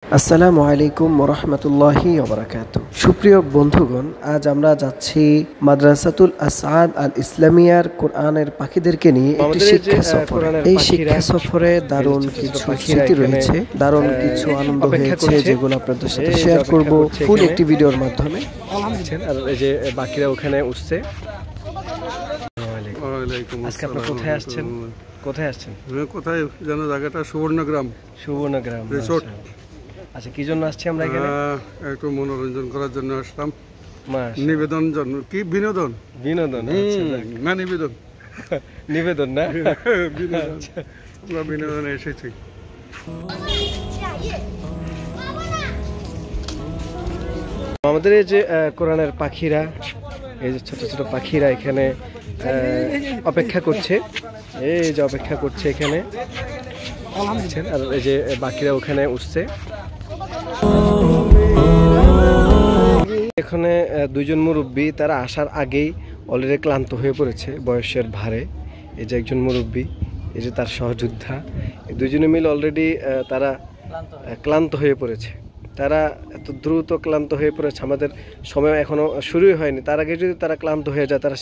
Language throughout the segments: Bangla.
আসসালামু আলাইকুম ওরহমতুল্লাহি ওবারাকাতুহু। সুপ্রিয় বন্ধুগণ, আজ আমরা যাচ্ছি মাদ্রাসাতুল আসাদ আল ইসলামিয়ার কোরআনের পাখিদেরকে নিয়ে একটি শিক্ষা সফরে। এই শিক্ষা সফরে দারুণ কিছু স্মৃতি রয়েছে, দারুণ কিছু আনন্দ হয়েছে, যেগুলো আপনাদের সাথে শেয়ার করব ফুল একটি ভিডিওর মাধ্যমে। আর এই যে বাকিরা ওখানে উঠছে। আজকে আপনারা কোথায় আসছেন? কোথায় আসছেন? কোথায় যেন জায়গাটা? সুবর্ণগ্রাম। সুবর্ণগ্রাম রিসোর্ট। আচ্ছা, কি জন্য আসছি আমরা এখানে? একটু মনোরঞ্জন করার জন্য আসলাম। নিবেদন জন্য কি? বিনোদন। বিনোদন না, নিবেদন। নিবেদন না, আমরা বিনোদনে এসেছি। আমাদের এই যে কোরআনের পাখিরা, এই যে ছোট ছোট পাখিরা এখানে অপেক্ষা করছে। এই যে অপেক্ষা করছে এখানে, আর এই যে বাকিরা ওখানে উঠছে। এখানে দুইজন মুরব্বী, তারা আসার আগেই অলরেডি ক্লান্ত হয়ে পড়েছে বয়সের ভারে। এই যে একজন মুরব্বী, এই যে তার সহযোদ্ধা, এই দুইজনে মিলে অলরেডি তারা ক্লান্ত হয়ে পড়েছে। তারা এত দ্রুত ক্লান্ত হয়ে পড়েছে, আমাদের সময় এখনো শুরুই হয়নি। তার আগে যদি তারা ক্লান্ত হয়ে যায়, তারা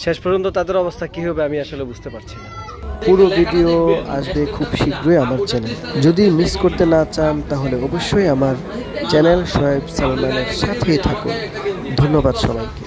শেষ পর্যন্ত তাদের অবস্থা কি হবে আমি আসলে বুঝতে পারছি না। পুরো ভিডিও আসবে খুব শীঘ্রই আমার চ্যানেল। যদি মিস করতে না চান তাহলে অবশ্যই আমার চ্যানেল শোয়েব সালমানের সাথেই থাকুন। ধন্যবাদ সবাইকে।